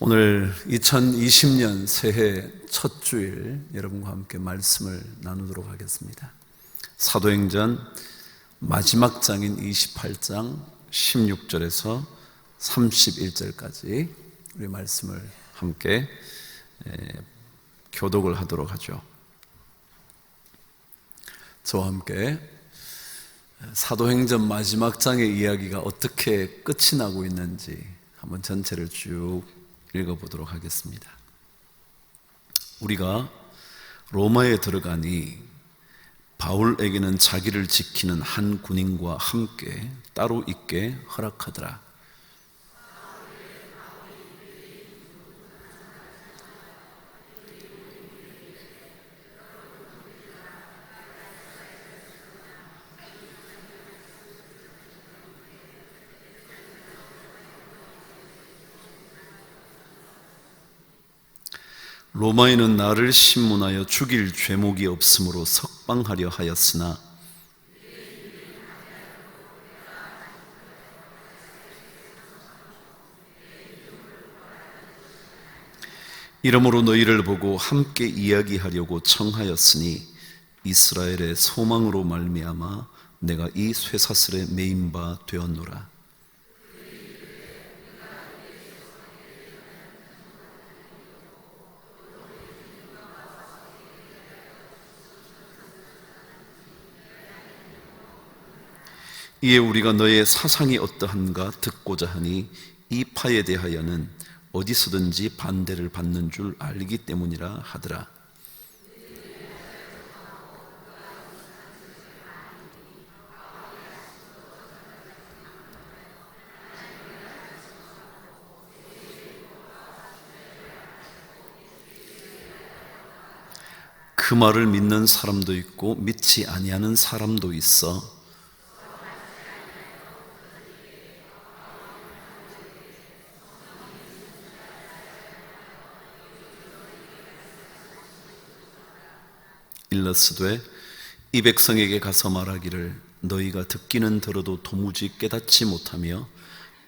오늘 2020년 새해 첫 주일 여러분과 함께 말씀을 나누도록 하겠습니다. 사도행전 마지막 장인 28장 16절에서 31절까지 우리 말씀을 함께 교독을 하도록 하죠. 저와 함께 사도행전 마지막 장의 이야기가 어떻게 끝이 나고 있는지 한번 전체를 쭉 읽어보도록 하겠습니다. 우리가 로마에 들어가니 바울에게는 자기를 지키는 한 군인과 함께 따로 있게 허락하더라. 로마에는 나를 신문하여 죽일 죄목이 없으므로 석방하려 하였으나 이러므로 너희를 보고 함께 이야기하려고 청하였으니 이스라엘의 소망으로 말미암아 내가 이 쇠사슬에 매인 바 되었노라. 이에 우리가 너의 사상이 어떠한가 듣고자 하니 이 파에 대하여는 어디서든지 반대를 받는 줄 알기 때문이라 하더라. 그 말을 믿는 사람도 있고 믿지 아니하는 사람도 있어 일러스되 이 백성에게 가서 말하기를 너희가 듣기는 들어도 도무지 깨닫지 못하며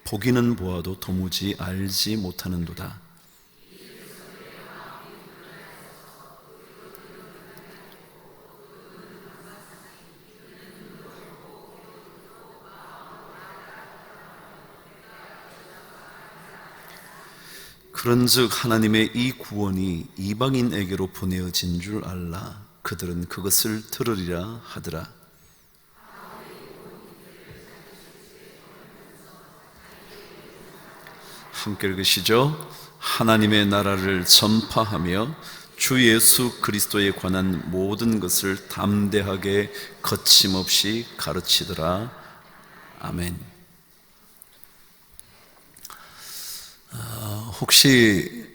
보기는 보아도 도무지 알지 못하는도다. 그런즉 하나님의 이 구원이 이방인에게로 보내어진 줄 알라. 그들은 그것을 들으리라 하더라. 함께 읽으시죠. 하나님의 나라를 전파하며 주 예수 그리스도에 관한 모든 것을 담대하게 거침없이 가르치더라. 아멘. 혹시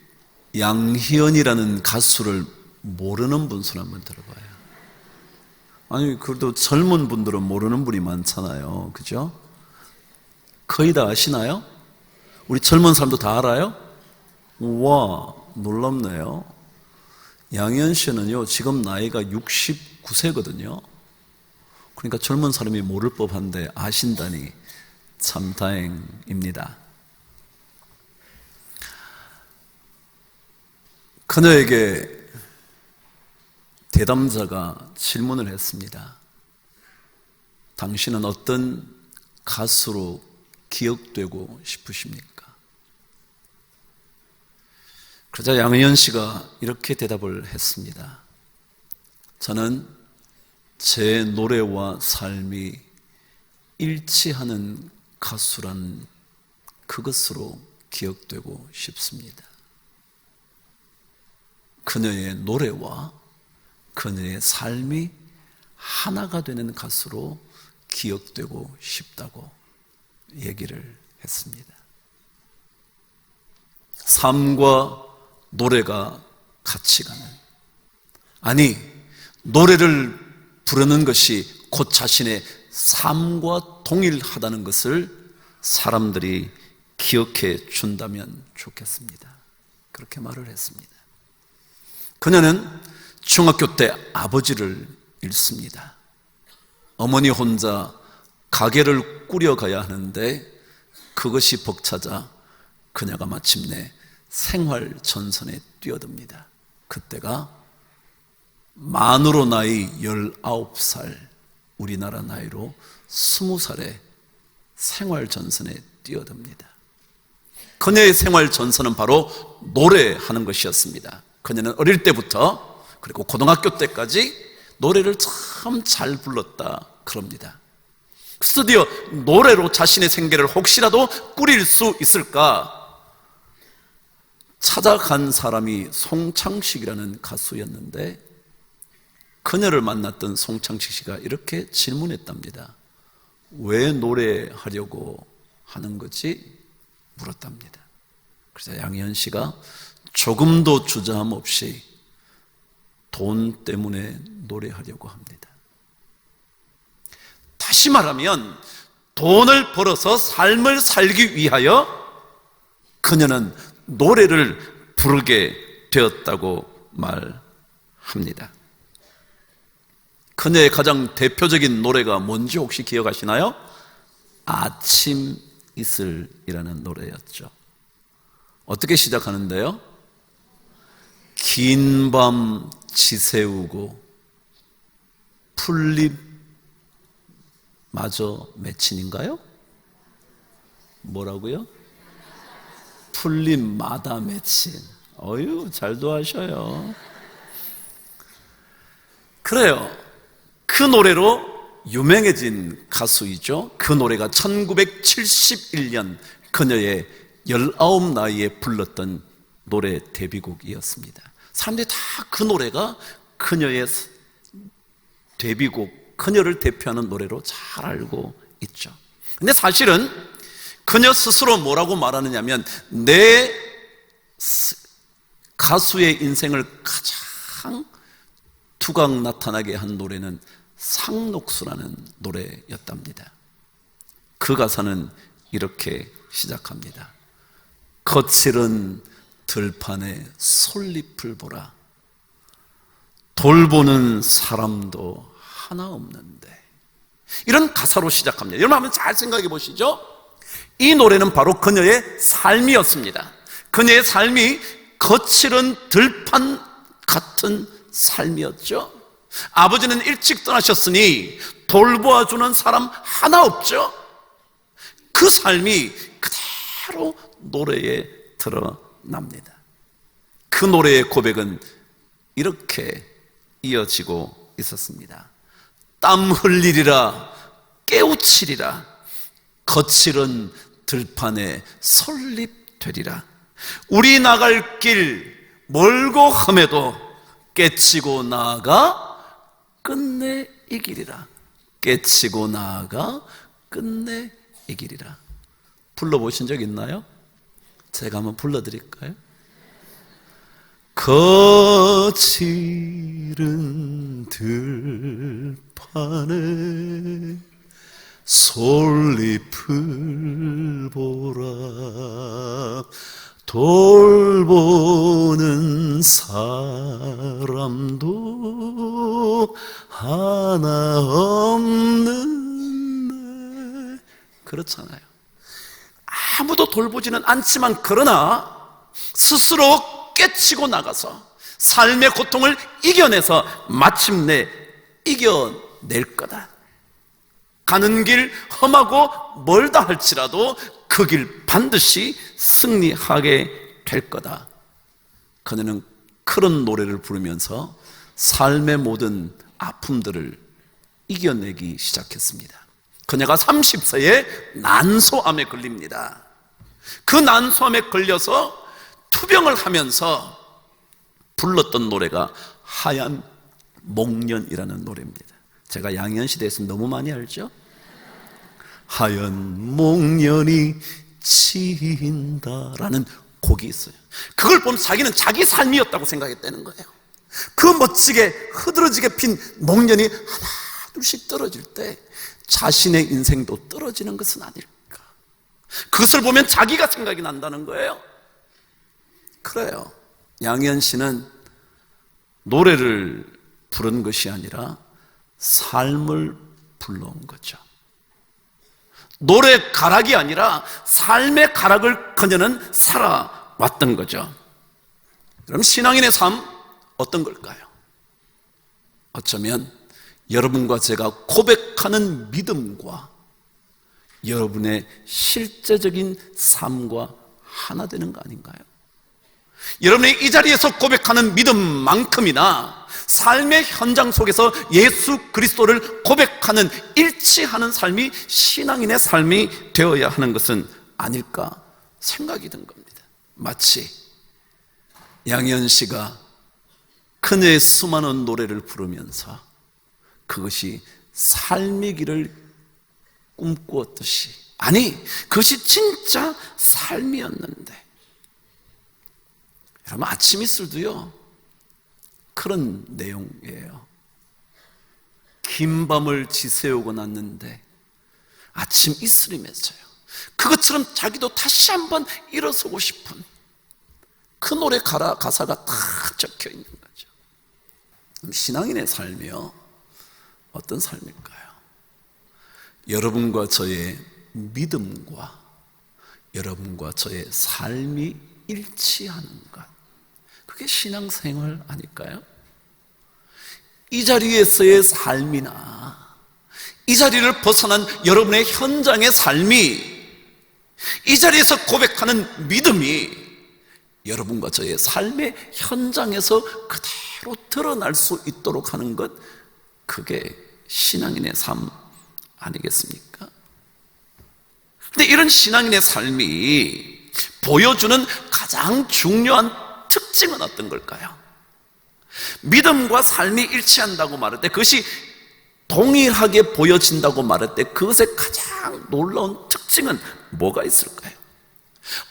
양희은이라는 가수를 모르는 분 손 한번 들어봐요. 아니, 그래도 젊은 분들은 모르는 분이 많잖아요. 그죠? 거의 다 아시나요? 우리 젊은 사람도 다 알아요? 우와, 놀랍네요. 양희은 씨는요, 지금 나이가 69세거든요. 그러니까 젊은 사람이 모를 법한데 아신다니 참 다행입니다. 그녀에게 대담자가 질문을 했습니다. 당신은 어떤 가수로 기억되고 싶으십니까? 그러자 양희은 씨가 이렇게 대답을 했습니다. 저는 제 노래와 삶이 일치하는 가수란 그것으로 기억되고 싶습니다. 그녀의 노래와 그녀의 삶이 하나가 되는 가수로 기억되고 싶다고 얘기를 했습니다. 삶과 노래가 같이 가는, 아니 노래를 부르는 것이 곧 자신의 삶과 동일하다는 것을 사람들이 기억해 준다면 좋겠습니다. 그렇게 말을 했습니다. 그녀는 중학교 때 아버지를 잃습니다. 어머니 혼자 가게를 꾸려가야 하는데 그것이 벅차자 그녀가 마침내 생활 전선에 뛰어듭니다. 그때가 만으로 나이 19살, 우리나라 나이로 20살에 생활 전선에 뛰어듭니다. 그녀의 생활 전선은 바로 노래하는 것이었습니다. 그녀는 어릴 때부터 그리고 고등학교 때까지 노래를 참 잘 불렀다 그럽니다. 드디어 노래로 자신의 생계를 혹시라도 꾸릴 수 있을까 찾아간 사람이 송창식이라는 가수였는데, 그녀를 만났던 송창식 씨가 이렇게 질문했답니다. 왜 노래하려고 하는 거지? 물었답니다. 그래서 양희은 씨가 조금도 주저함 없이 돈 때문에 노래하려고 합니다. 다시 말하면 돈을 벌어서 삶을 살기 위하여 그녀는 노래를 부르게 되었다고 말합니다. 그녀의 가장 대표적인 노래가 뭔지 혹시 기억하시나요? 아침 이슬이라는 노래였죠. 어떻게 시작하는데요? 긴 밤 지새우고 풀잎 마저 맺힌인가요? 뭐라고요? 풀잎마다 맺힌. 어휴, 잘도 하셔요. 그래요. 그 노래로 유명해진 가수이죠. 그 노래가 1971년 그녀의 19 나이에 불렀던 노래 데뷔곡이었습니다. 사람들이 다 그 노래가 그녀의 데뷔곡, 그녀를 대표하는 노래로 잘 알고 있죠. 근데 사실은 그녀 스스로 뭐라고 말하느냐면, 내 가수의 인생을 가장 두각 나타나게 한 노래는 상록수라는 노래였답니다. 그 가사는 이렇게 시작합니다. 거칠은 들판에 솔잎을 보라. 돌보는 사람도 하나 없는데. 이런 가사로 시작합니다. 여러분 한번 잘 생각해 보시죠. 이 노래는 바로 그녀의 삶이었습니다. 그녀의 삶이 거칠은 들판 같은 삶이었죠. 아버지는 일찍 떠나셨으니 돌보아주는 사람 하나 없죠. 그 삶이 그대로 노래에 드러납니다. 그 노래의 고백은 이렇게 이어지고 있었습니다. 땀 흘리리라 깨우치리라 거칠은 들판에 솔잎 되리라. 우리 나갈 길 멀고 험해도 깨치고 나아가 끝내 이기리라. 깨치고 나아가 끝내 이기리라. 불러보신 적 있나요? 제가 한번 불러드릴까요? 거칠은 들판에 솔잎을 보라. 돌보는 사람도 하나 없는데. 그렇잖아요. 아무도 돌보지는 않지만, 그러나 스스로 깨치고 나가서 삶의 고통을 이겨내서 마침내 이겨낼 거다. 가는 길 험하고 멀다 할지라도 그 길 반드시 승리하게 될 거다. 그녀는 그런 노래를 부르면서 삶의 모든 아픔들을 이겨내기 시작했습니다. 그녀가 30세에 난소암에 걸립니다. 그 난소암에 걸려서 투병을 하면서 불렀던 노래가 하얀 목련이라는 노래입니다. 제가 양희은 씨 대해서 너무 많이 알죠? 하얀 목련이 친다라는 곡이 있어요. 그걸 보면 자기는 자기 삶이었다고 생각했다는 거예요. 그 멋지게 흐드러지게 핀 목련이 하나 둘씩 떨어질 때 자신의 인생도 떨어지는 것은 아닐까. 그것을 보면 자기가 생각이 난다는 거예요. 그래요. 양희은 씨는 노래를 부른 것이 아니라 삶을 불러온 거죠. 노래 가락이 아니라 삶의 가락을 그녀는 살아왔던 거죠. 그럼 신앙인의 삶 어떤 걸까요? 어쩌면 여러분과 제가 고백하는 믿음과 여러분의 실제적인 삶과 하나 되는 거 아닌가요? 여러분이 이 자리에서 고백하는 믿음만큼이나 삶의 현장 속에서 예수 그리스도를 고백하는 일치하는 삶이 신앙인의 삶이 되어야 하는 것은 아닐까 생각이 든 겁니다. 마치 양희은 씨가 그녀의 수많은 노래를 부르면서 그것이 삶이기를 꿈꾸었듯이, 아니 그것이 진짜 삶이었는데, 여러분 아침 이슬도요 그런 내용이에요. 긴 밤을 지새우고 났는데 아침 이슬이 맺혀요. 그것처럼 자기도 다시 한번 일어서고 싶은 그 노래 가사가 다 적혀 있는 거죠. 신앙인의 삶이요 어떤 삶일까요? 여러분과 저의 믿음과 여러분과 저의 삶이 일치하는 것, 그게 신앙생활 아닐까요? 이 자리에서의 삶이나 이 자리를 벗어난 여러분의 현장의 삶이, 이 자리에서 고백하는 믿음이 여러분과 저의 삶의 현장에서 그대로 드러날 수 있도록 하는 것, 그게 신앙인의 삶 아니겠습니까? 근데 이런 신앙인의 삶이 보여주는 가장 중요한 특징은 어떤 걸까요? 믿음과 삶이 일치한다고 말할 때, 그것이 동일하게 보여진다고 말할 때 그것의 가장 놀라운 특징은 뭐가 있을까요?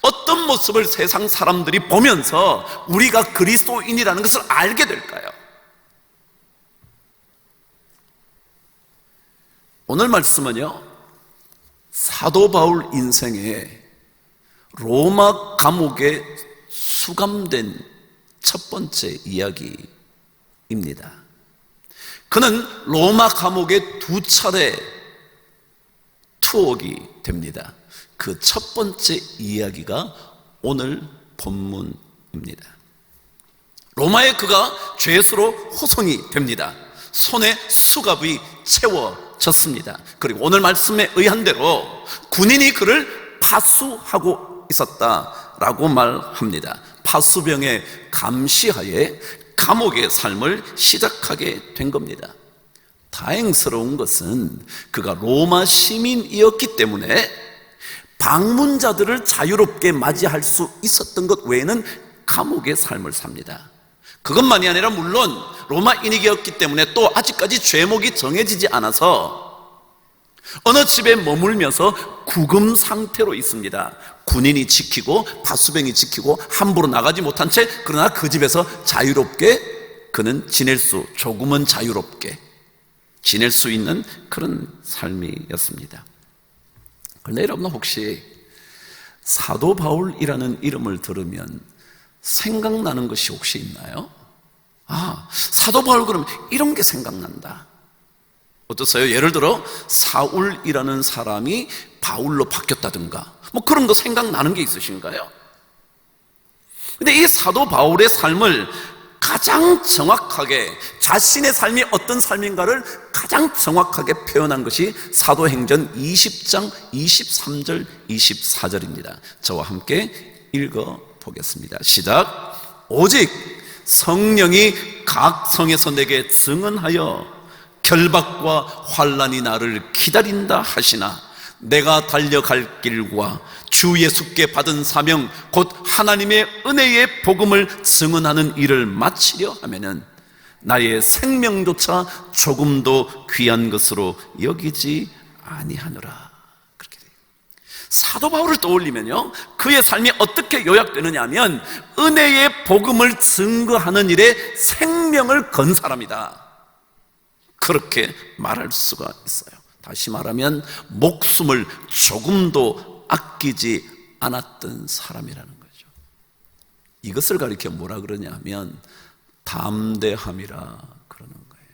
어떤 모습을 세상 사람들이 보면서 우리가 그리스도인이라는 것을 알게 될까요? 오늘 말씀은요 사도 바울 인생에 로마 감옥에 수감된 첫 번째 이야기입니다. 그는 로마 감옥에 2차례 투옥이 됩니다. 그 첫 번째 이야기가 오늘 본문입니다. 로마에 그가 죄수로 호송이 됩니다. 손에 수갑이 채워졌습니다. 그리고 오늘 말씀에 의한 대로 군인이 그를 파수하고 있었다라고 말합니다. 파수병의 감시하에 감옥의 삶을 시작하게 된 겁니다. 다행스러운 것은 그가 로마 시민이었기 때문에 방문자들을 자유롭게 맞이할 수 있었던 것 외에는 감옥의 삶을 삽니다. 그것만이 아니라 물론 로마인이었기 때문에 또 아직까지 죄목이 정해지지 않아서 어느 집에 머물면서 구금 상태로 있습니다. 군인이 지키고 파수병이 지키고 함부로 나가지 못한 채, 그러나 그 집에서 자유롭게 그는 조금은 자유롭게 지낼 수 있는 그런 삶이었습니다. 그런데 여러분 혹시 사도 바울이라는 이름을 들으면 생각나는 것이 혹시 있나요? 사도 바울 그러면 이런 게 생각난다. 어떠세요? 예를 들어 사울이라는 사람이 바울로 바뀌었다든가 뭐 그런 거 생각나는 게 있으신가요? 근데 이 사도 바울의 삶을 가장 정확하게, 자신의 삶이 어떤 삶인가를 가장 정확하게 표현한 것이 사도행전 20장 23절 24절입니다 저와 함께 읽어보겠습니다. 시작. 오직 성령이 각 성에서 내게 증언하여 결박과 환난이 나를 기다린다 하시나 내가 달려갈 길과 주 예수께 받은 사명 곧 하나님의 은혜의 복음을 증언하는 일을 마치려 하면은 나의 생명조차 조금도 귀한 것으로 여기지 아니하노라. 그렇게 돼요. 사도 바울을 떠올리면요 그의 삶이 어떻게 요약되느냐 하면 은혜의 복음을 증거하는 일에 생명을 건 사람이다, 그렇게 말할 수가 있어요. 다시 말하면 목숨을 조금도 아끼지 않았던 사람이라는 거죠. 이것을 가리켜 뭐라 그러냐 하면 담대함이라 그러는 거예요.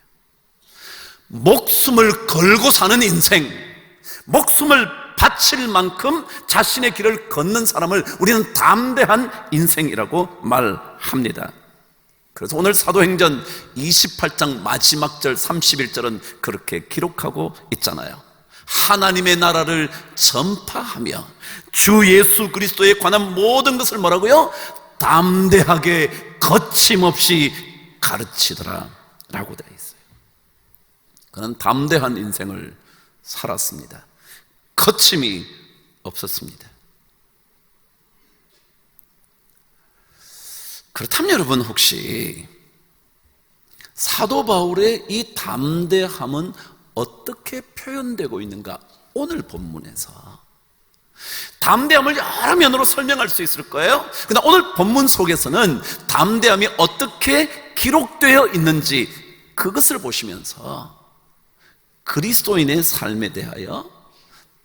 목숨을 걸고 사는 인생, 목숨을 바칠 만큼 자신의 길을 걷는 사람을 우리는 담대한 인생이라고 말합니다. 그래서 오늘 사도행전 28장 마지막 절 31절은 그렇게 기록하고 있잖아요. 하나님의 나라를 전파하며 주 예수 그리스도에 관한 모든 것을 뭐라고요? 담대하게 거침없이 가르치더라 라고 되어 있어요. 그는 담대한 인생을 살았습니다. 거침이 없었습니다. 그렇다면 여러분, 혹시 사도 바울의 이 담대함은 어떻게 표현되고 있는가? 오늘 본문에서 담대함을 여러 면으로 설명할 수 있을 거예요. 그러나 오늘 본문 속에서는 담대함이 어떻게 기록되어 있는지 그것을 보시면서 그리스도인의 삶에 대하여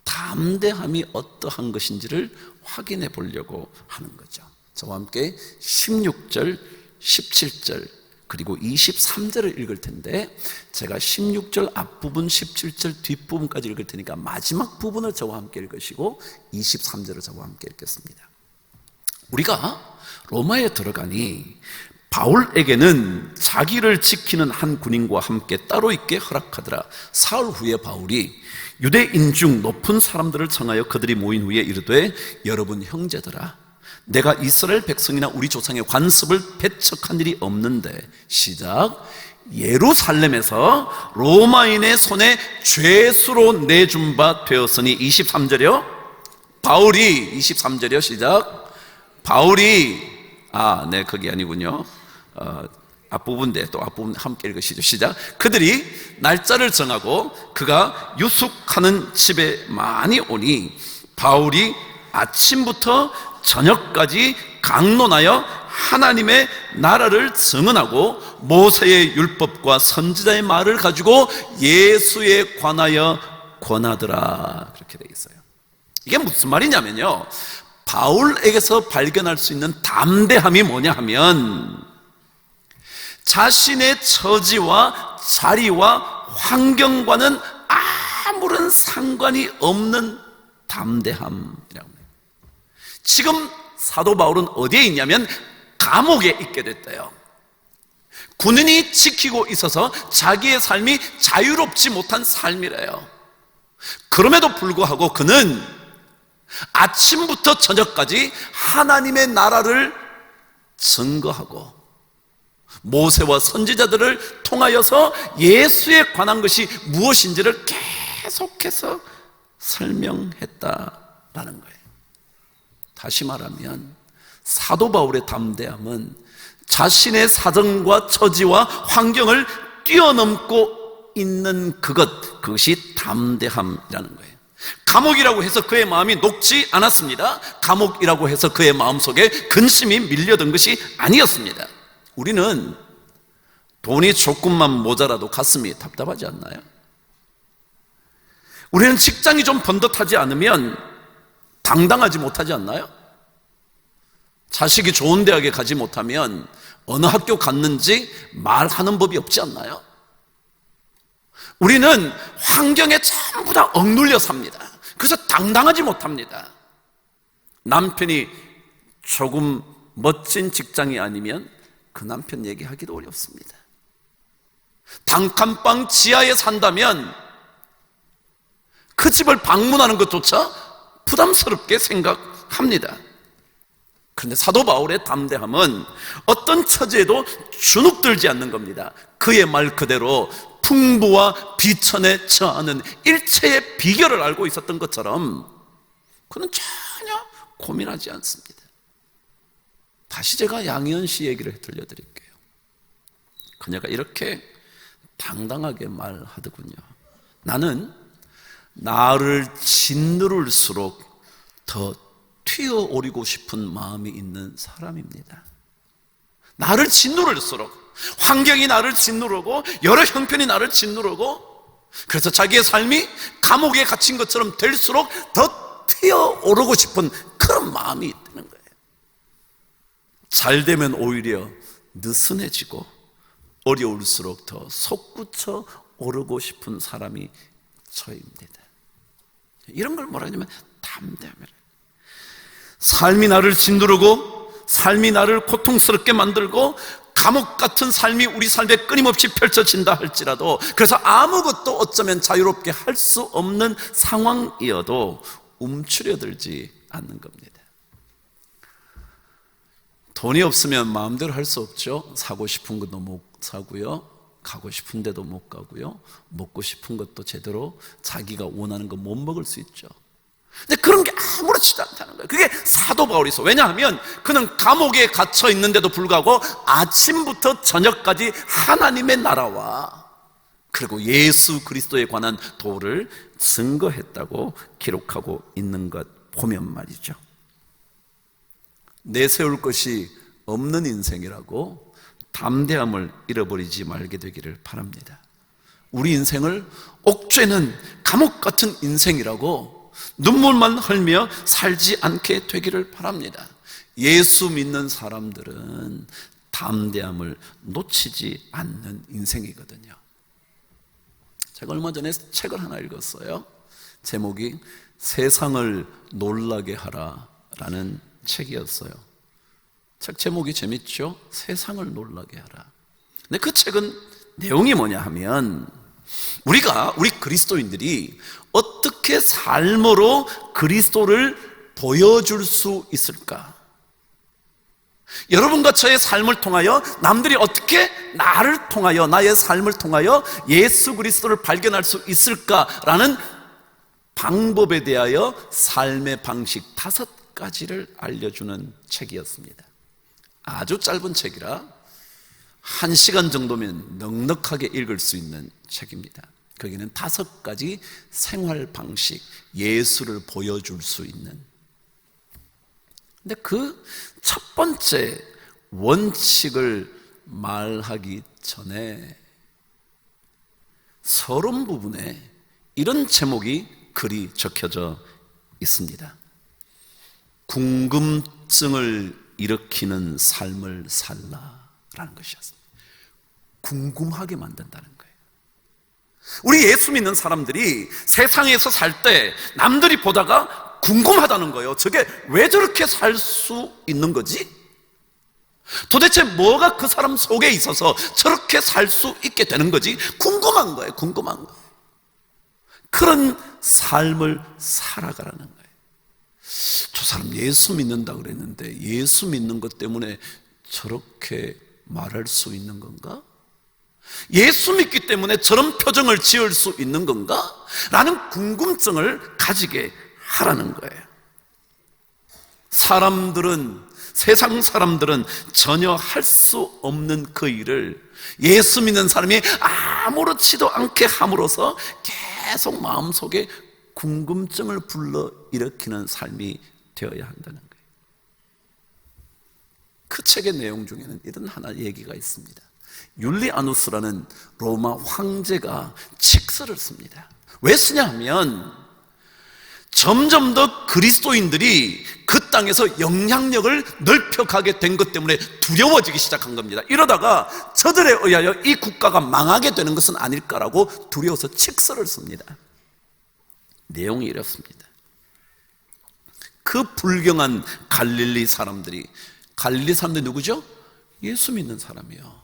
담대함이 어떠한 것인지를 확인해 보려고 하는 거죠. 저와 함께 16절, 17절 그리고 23절을 읽을 텐데, 제가 16절 앞부분, 17절 뒷부분까지 읽을 테니까 마지막 부분을 저와 함께 읽으시고 23절을 저와 함께 읽겠습니다. 우리가 로마에 들어가니 바울에게는 자기를 지키는 한 군인과 함께 따로 있게 허락하더라. 사흘 후에 바울이 유대인 중 높은 사람들을 청하여 그들이 모인 후에 이르되, 여러분 형제들아, 내가 이스라엘 백성이나 우리 조상의 관습을 배척한 일이 없는데, 시작, 예루살렘에서 로마인의 손에 죄수로 내준 바 되었으니, 23절이요? 바울이, 23절이요? 시작, 바울이, 네, 그게 아니군요. 앞부분인데 또 앞부분 함께 읽으시죠. 시작. 그들이 날짜를 정하고 그가 유숙하는 집에 많이 오니 바울이 아침부터 저녁까지 강론하여 하나님의 나라를 증언하고 모세의 율법과 선지자의 말을 가지고 예수에 관하여 권하더라. 그렇게 되어 있어요. 이게 무슨 말이냐면요, 바울에게서 발견할 수 있는 담대함이 뭐냐 하면, 자신의 처지와 자리와 환경과는 아무런 상관이 없는 담대함이라고 합니다. 지금 사도 바울은 어디에 있냐면 감옥에 있게 됐대요. 군인이 지키고 있어서 자기의 삶이 자유롭지 못한 삶이래요. 그럼에도 불구하고 그는 아침부터 저녁까지 하나님의 나라를 증거하고 모세와 선지자들을 통하여서 예수에 관한 것이 무엇인지를 계속해서 설명했다라는 거예요. 다시 말하면 사도 바울의 담대함은 자신의 사정과 처지와 환경을 뛰어넘고 있는 그것이 담대함이라는 거예요. 감옥이라고 해서 그의 마음이 녹지 않았습니다. 감옥이라고 해서 그의 마음속에 근심이 밀려든 것이 아니었습니다. 우리는 돈이 조금만 모자라도 가슴이 답답하지 않나요? 우리는 직장이 좀 번듯하지 않으면 당당하지 못하지 않나요? 자식이 좋은 대학에 가지 못하면 어느 학교 갔는지 말하는 법이 없지 않나요? 우리는 환경에 전부 다 억눌려 삽니다. 그래서 당당하지 못합니다. 남편이 조금 멋진 직장이 아니면 그 남편 얘기하기도 어렵습니다. 단칸방 지하에 산다면 그 집을 방문하는 것조차 부담스럽게 생각합니다. 그런데 사도 바울의 담대함은 어떤 처지에도 주눅들지 않는 겁니다. 그의 말 그대로 풍부와 비천에 처하는 일체의 비결을 알고 있었던 것처럼 그는 전혀 고민하지 않습니다. 다시 제가 양희은 씨 얘기를 들려드릴게요. 그녀가 이렇게 당당하게 말하더군요. 나는 나를 짓누를수록 더 튀어오르고 싶은 마음이 있는 사람입니다. 나를 짓누를수록, 환경이 나를 짓누르고 여러 형편이 나를 짓누르고, 그래서 자기의 삶이 감옥에 갇힌 것처럼 될수록 더 튀어오르고 싶은 그런 마음이 있다는 거예요. 잘 되면 오히려 느슨해지고 어려울수록 더 솟구쳐 오르고 싶은 사람이 저입니다. 이런 걸 뭐라 하냐면 담대함이라. 삶이 나를 짓누르고 삶이 나를 고통스럽게 만들고 감옥 같은 삶이 우리 삶에 끊임없이 펼쳐진다 할지라도, 그래서 아무것도 어쩌면 자유롭게 할 수 없는 상황이어도 움츠려들지 않는 겁니다. 돈이 없으면 마음대로 할 수 없죠. 사고 싶은 것도 못 사고요, 가고 싶은 데도 못 가고요, 먹고 싶은 것도 제대로 자기가 원하는 거 못 먹을 수 있죠. 근데 그런 게 아무렇지도 않다는 거예요. 그게 사도 바울이서. 왜냐하면 그는 감옥에 갇혀 있는데도 불구하고 아침부터 저녁까지 하나님의 나라와 그리고 예수 그리스도에 관한 도를 증거했다고 기록하고 있는 것 보면 말이죠. 내세울 것이 없는 인생이라고 담대함을 잃어버리지 말게 되기를 바랍니다. 우리 인생을 옥죄는 감옥 같은 인생이라고 눈물만 흘며 살지 않게 되기를 바랍니다. 예수 믿는 사람들은 담대함을 놓치지 않는 인생이거든요. 제가 얼마 전에 책을 하나 읽었어요. 제목이 세상을 놀라게 하라 라는 책이었어요. 책 제목이 재밌죠? 세상을 놀라게 하라. 근데 그 책은 내용이 뭐냐 하면 우리 그리스도인들이 어떻게 삶으로 그리스도를 보여줄 수 있을까? 여러분과 저의 삶을 통하여 남들이 어떻게 나를 통하여, 나의 삶을 통하여 예수 그리스도를 발견할 수 있을까라는 방법에 대하여 삶의 방식 5가지를 알려주는 책이었습니다. 아주 짧은 책이라 1시간 정도면 넉넉하게 읽을 수 있는 책입니다. 거기는 5가지 생활 방식, 예수를 보여줄 수 있는. 근데 그 첫 번째 원칙을 말하기 전에 서론 부분에 이런 제목이 글이 적혀져 있습니다. 궁금증을 일으키는 삶을 살라라는 것이었습니다. 궁금하게 만든다는 거예요. 우리 예수 믿는 사람들이 세상에서 살 때 남들이 보다가 궁금하다는 거예요. 저게 왜 저렇게 살 수 있는 거지? 도대체 뭐가 그 사람 속에 있어서 저렇게 살 수 있게 되는 거지? 궁금한 거예요. 궁금한 거. 그런 삶을 살아가라는 거예요. 저 사람 예수 믿는다 그랬는데 예수 믿는 것 때문에 저렇게 말할 수 있는 건가? 예수 믿기 때문에 저런 표정을 지을 수 있는 건가? 라는 궁금증을 가지게 하라는 거예요. 세상 사람들은 전혀 할 수 없는 그 일을 예수 믿는 사람이 아무렇지도 않게 함으로써 계속 마음속에 궁금증을 불러일으키는 삶이 되어야 한다는 거예요. 그 책의 내용 중에는 이런 하나 얘기가 있습니다. 율리아누스라는 로마 황제가 칙서를 씁니다. 왜 쓰냐 하면 점점 더 그리스도인들이 그 땅에서 영향력을 넓혀가게 된 것 때문에 두려워지기 시작한 겁니다. 이러다가 저들에 의하여 이 국가가 망하게 되는 것은 아닐까라고 두려워서 칙서를 씁니다. 내용이 이렇습니다. 그 불경한 갈릴리 사람들이 누구죠? 예수 믿는 사람이요.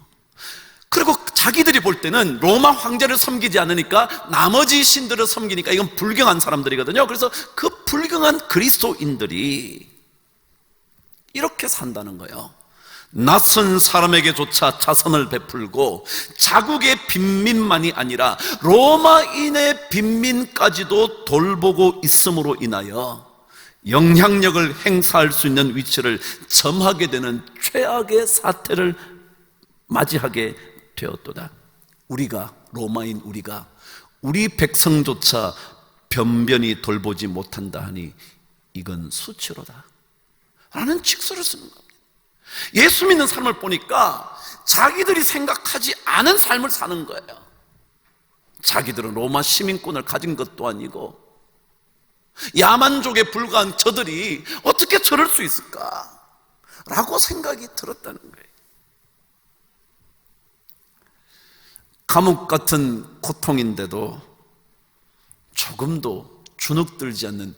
그리고 자기들이 볼 때는 로마 황제를 섬기지 않으니까 나머지 신들을 섬기니까 이건 불경한 사람들이거든요. 그래서 그 불경한 그리스도인들이 이렇게 산다는 거예요. 낯선 사람에게조차 자선을 베풀고 자국의 빈민만이 아니라 로마인의 빈민까지도 돌보고 있음으로 인하여 영향력을 행사할 수 있는 위치를 점하게 되는 최악의 사태를 맞이하게 되었도다. 로마인 우리가 우리 백성조차 변변히 돌보지 못한다 하니 이건 수치로다 라는 칙서를 쓰는 겁니다. 예수 믿는 삶을 보니까 자기들이 생각하지 않은 삶을 사는 거예요. 자기들은 로마 시민권을 가진 것도 아니고 야만족에 불과한 저들이 어떻게 저럴 수 있을까? 라고 생각이 들었다는 거예요. 감옥 같은 고통인데도 조금도 주눅들지 않는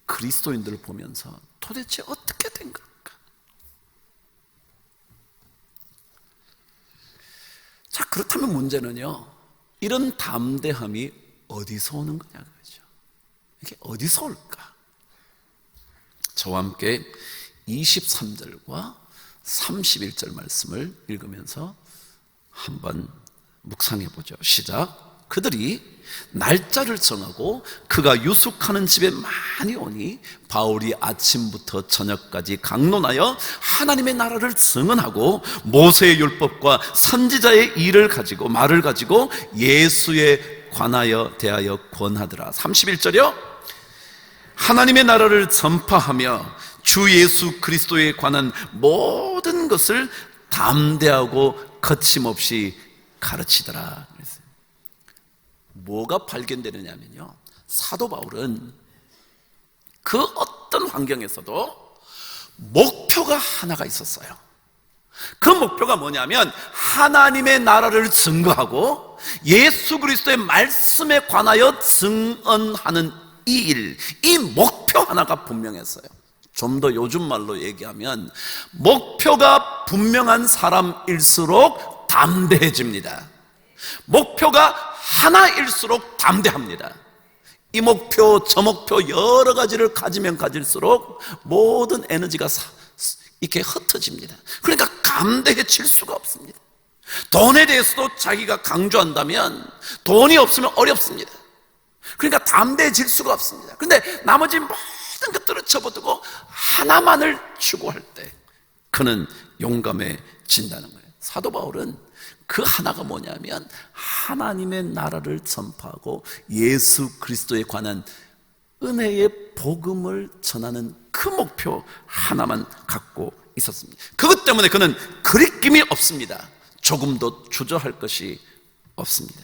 그리스도인들을 보면서 도대체 어떻게 된 걸까? 자, 그렇다면 문제는요, 이런 담대함이 어디서 오는 거냐, 그죠? 이게 어디서 올까? 저와 함께 23절과 31절 말씀을 읽으면서 한번 묵상해 보죠. 시작. 그들이 날짜를 정하고 그가 유숙하는 집에 많이 오니 바울이 아침부터 저녁까지 강론하여 하나님의 나라를 증언하고 모세의 율법과 선지자의 일을 가지고 말을 가지고 예수에 관하여 대하여 권하더라. 31절이요. 하나님의 나라를 전파하며 주 예수 그리스도에 관한 모든 것을 담대하고 거침없이 가르치더라. 뭐가 발견되느냐면요, 사도 바울은 그 어떤 환경에서도 목표가 하나가 있었어요. 그 목표가 뭐냐면 하나님의 나라를 증거하고 예수 그리스도의 말씀에 관하여 증언하는 이 일, 이 목표 하나가 분명했어요. 좀 더 요즘 말로 얘기하면 목표가 분명한 사람일수록 담대해집니다. 목표가 하나일수록 담대합니다. 이 목표 저 목표 여러 가지를 가지면 가질수록 모든 에너지가 이렇게 흩어집니다. 그러니까 담대해질 수가 없습니다. 돈에 대해서도 자기가 강조한다면 돈이 없으면 어렵습니다. 그러니까 담대해질 수가 없습니다. 그런데 나머지 모든 것들을 접어두고 하나만을 추구할 때 그는 용감해진다는 거예요. 사도 바울은 그 하나가 뭐냐면 하나님의 나라를 전파하고 예수 그리스도에 관한 은혜의 복음을 전하는 그 목표 하나만 갖고 있었습니다. 그것 때문에 그는 거리낌이 없습니다. 조금도 주저할 것이 없습니다.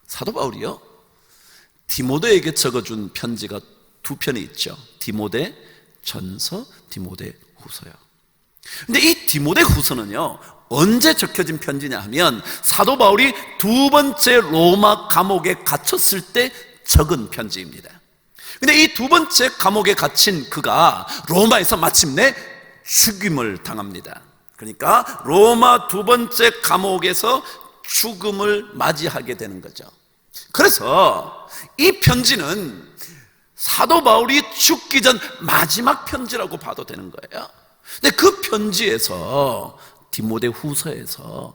사도 바울이요, 디모데에게 적어준 편지가 두 편이 있죠. 디모데 전서, 디모데 후서요. 근데 이 디모데 후서는요, 언제 적혀진 편지냐 하면 사도 바울이 두 번째 로마 감옥에 갇혔을 때 적은 편지입니다. 근데 이 두 번째 감옥에 갇힌 그가 로마에서 마침내 죽임을 당합니다. 그러니까 로마 두 번째 감옥에서 죽음을 맞이하게 되는 거죠. 그래서 이 편지는 사도 바울이 죽기 전 마지막 편지라고 봐도 되는 거예요. 근데 그 편지에서 디모데 후서에서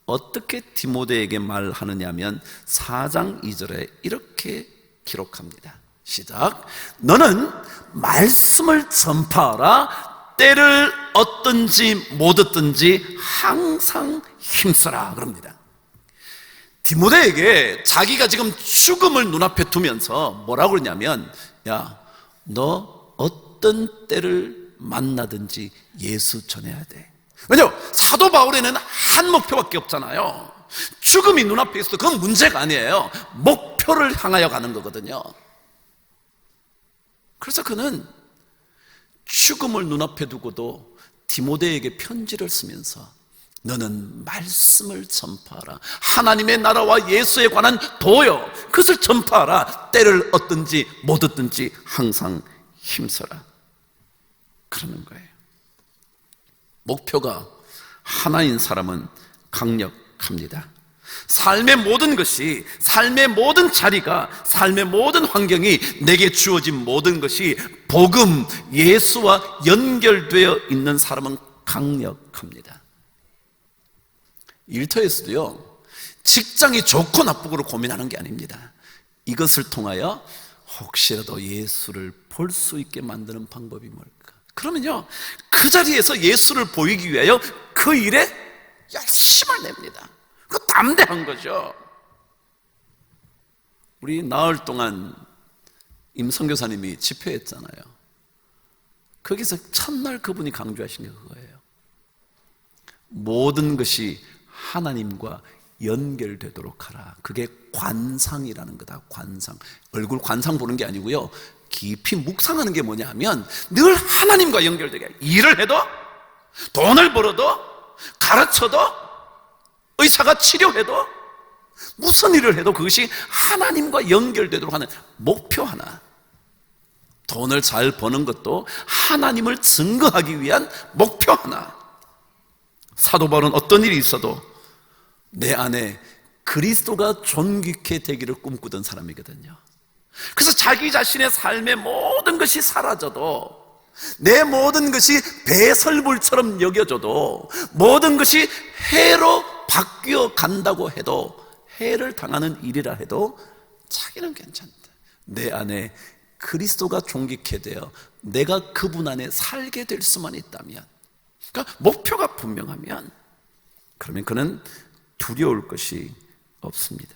어떻게 디모데에게 말하느냐면 4장 2절에 이렇게 기록합니다. 시작. 너는 말씀을 전파하라. 때를 얻든지 못 얻든지 항상 힘써라 그럽니다. 디모데에게 자기가 지금 죽음을 눈앞에 두면서 뭐라고 그러냐면, 야, 너 어떤 때를 만나든지 예수 전해야 돼. 왜냐하면 사도 바울에는 한 목표밖에 없잖아요. 죽음이 눈앞에 있어도 그건 문제가 아니에요. 목표를 향하여 가는 거거든요. 그래서 그는 죽음을 눈앞에 두고도 디모데에게 편지를 쓰면서 너는 말씀을 전파하라. 하나님의 나라와 예수에 관한 도요, 그것을 전파하라. 때를 얻든지 못 얻든지 항상 힘써라 그러는 거예요. 목표가 하나인 사람은 강력합니다. 삶의 모든 것이, 삶의 모든 자리가, 삶의 모든 환경이, 내게 주어진 모든 것이 복음, 예수와 연결되어 있는 사람은 강력합니다. 일터에서도요, 직장이 좋고 나쁘고를 고민하는 게 아닙니다. 이것을 통하여 혹시라도 예수를 볼 수 있게 만드는 방법이 뭘까? 그러면요, 그 자리에서 예수를 보이기 위하여 그 일에 열심을 냅니다. 그거 담대한 거죠. 우리 나흘 동안 임 선교사님이 집회했잖아요. 거기서 첫날 그분이 강조하신 게 그거예요. 모든 것이 하나님과 연결되도록 하라. 그게 관상이라는 거다. 관상. 얼굴 관상 보는 게 아니고요, 깊이 묵상하는 게 뭐냐 하면 늘 하나님과 연결되게, 일을 해도, 돈을 벌어도, 가르쳐도, 의사가 치료해도 무슨 일을 해도 그것이 하나님과 연결되도록 하는 목표 하나. 돈을 잘 버는 것도 하나님을 증거하기 위한 목표 하나. 사도 바울은 어떤 일이 있어도 내 안에 그리스도가 존귀케 되기를 꿈꾸던 사람이거든요. 그래서 자기 자신의 삶의 모든 것이 사라져도, 내 모든 것이 배설물처럼 여겨져도, 모든 것이 해로 바뀌어 간다고 해도, 해를 당하는 일이라 해도 자기는 괜찮다. 내 안에 그리스도가 존귀케 되어 내가 그분 안에 살게 될 수만 있다면, 그러니까 목표가 분명하면, 그러면 그는 두려울 것이 없습니다.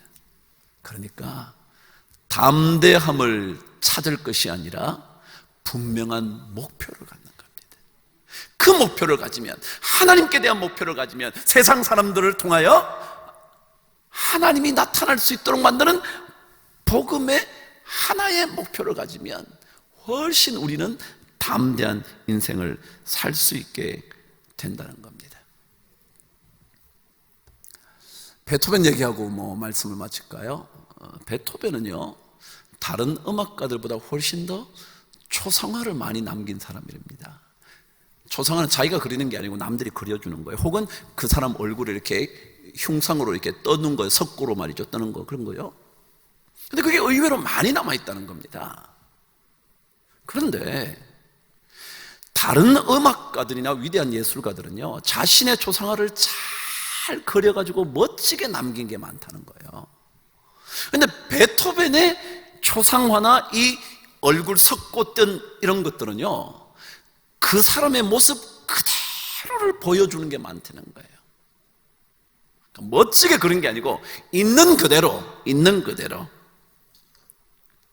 그러니까 담대함을 찾을 것이 아니라 분명한 목표를 갖는 겁니다. 그 목표를 가지면, 하나님께 대한 목표를 가지면, 세상 사람들을 통하여 하나님이 나타날 수 있도록 만드는 복음의 하나의 목표를 가지면 훨씬 우리는 담대한 인생을 살 수 있게 된다는 겁니다. 베토벤 얘기하고 말씀을 마칠까요? 베토벤은요, 다른 음악가들보다 훨씬 더 초상화를 많이 남긴 사람입니다. 초상화는 자기가 그리는 게 아니고 남들이 그려주는 거예요. 혹은 그 사람 얼굴을 이렇게 흉상으로 이렇게 떠는 거예요. 석고로 말이죠. 떠는 거, 그런 거요. 근데 그게 의외로 많이 남아있다는 겁니다. 그런데 다른 음악가들이나 위대한 예술가들은요, 자신의 초상화를 잘 그려가지고 멋지게 남긴 게 많다는 거예요. 근데 베토벤의 초상화나 이 얼굴 석고 뜬 이런 것들은요, 그 사람의 모습 그대로를 보여주는 게 많다는 거예요. 그러니까 멋지게 그린 게 아니고 있는 그대로, 있는 그대로.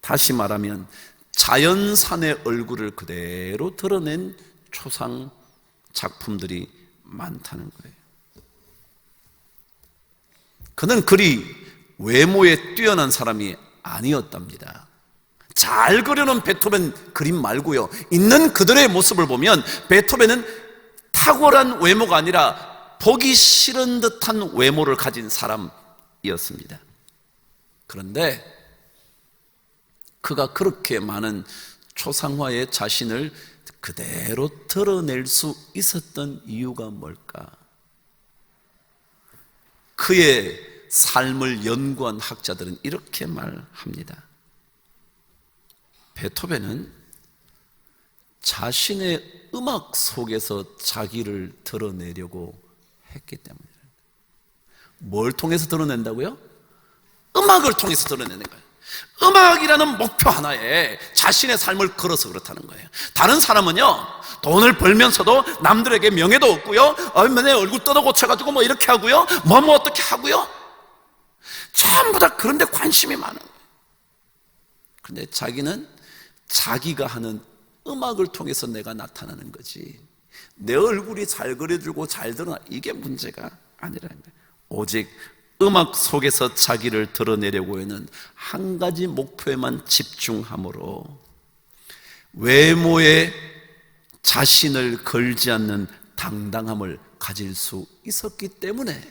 다시 말하면 자연산의 얼굴을 그대로 드러낸 초상 작품들이 많다는 거예요. 그는 그리 외모에 뛰어난 사람이 아니었답니다. 잘 그려놓은 베토벤 그림 말고요, 있는 그들의 모습을 보면 베토벤은 탁월한 외모가 아니라 보기 싫은 듯한 외모를 가진 사람이었습니다. 그런데 그가 그렇게 많은 초상화의 자신을 그대로 드러낼 수 있었던 이유가 뭘까? 그의 삶을 연구한 학자들은 이렇게 말합니다. 베토벤은 자신의 음악 속에서 자기를 드러내려고 했기 때문이에요. 뭘 통해서 드러낸다고요? 음악을 통해서 드러내는 거예요. 음악이라는 목표 하나에 자신의 삶을 걸어서 그렇다는 거예요. 다른 사람은요, 돈을 벌면서도 남들에게 명예도 없고요, 내 얼굴 뜯어 고쳐가지고 이렇게 하고요, 어떻게 하고요, 전부 다 그런 데 관심이 많은 거예요. 그런데 자기는 자기가 하는 음악을 통해서 내가 나타나는 거지, 내 얼굴이 잘 그려지고 잘 드러나, 이게 문제가 아니라는 거예요. 오직 음악 속에서 자기를 드러내려고 하는 한 가지 목표에만 집중함으로 외모에 자신을 걸지 않는 당당함을 가질 수 있었기 때문에,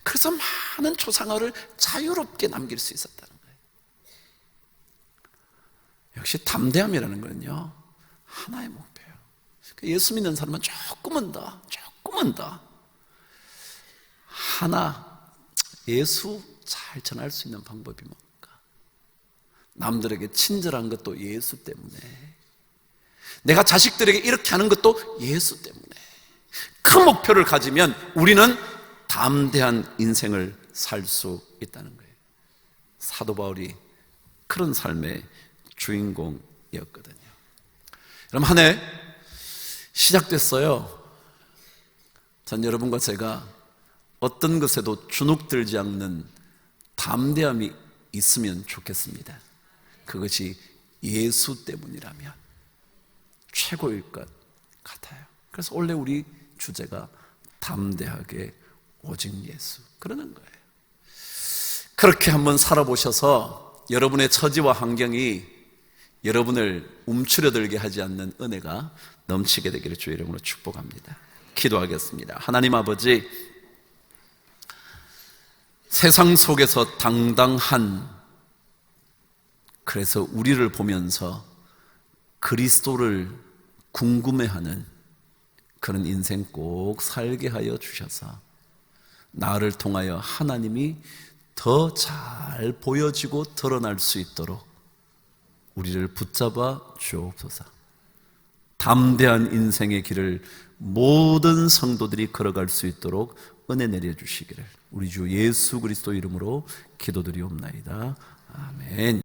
그래서 많은 초상화를 자유롭게 남길 수 있었다는 거예요. 역시 담대함이라는 건요, 하나의 목표예요. 예수 믿는 사람은 조금은 더 하나, 예수 잘 전할 수 있는 방법이 뭘까? 남들에게 친절한 것도 예수 때문에, 내가 자식들에게 이렇게 하는 것도 예수 때문에. 그 목표를 가지면 우리는 담대한 인생을 살 수 있다는 거예요. 사도 바울이 그런 삶의 주인공이었거든요. 여러분, 한 해 시작됐어요. 전 여러분과 제가 어떤 것에도 주눅들지 않는 담대함이 있으면 좋겠습니다. 그것이 예수 때문이라면 최고일 것 같아요. 그래서 원래 우리 주제가 담대하게 오직 예수, 그러는 거예요. 그렇게 한번 살아보셔서 여러분의 처지와 환경이 여러분을 움츠러들게 하지 않는 은혜가 넘치게 되기를 주의 이름으로 축복합니다. 기도하겠습니다. 하나님 아버지, 세상 속에서 당당한, 그래서 우리를 보면서 그리스도를 궁금해하는 그런 인생 꼭 살게 하여 주셔서 나를 통하여 하나님이 더 잘 보여지고 드러날 수 있도록 우리를 붙잡아 주옵소서. 담대한 인생의 길을 모든 성도들이 걸어갈 수 있도록 은혜 내려주시기를 우리 주 예수 그리스도 이름으로 기도드리옵나이다. 아멘.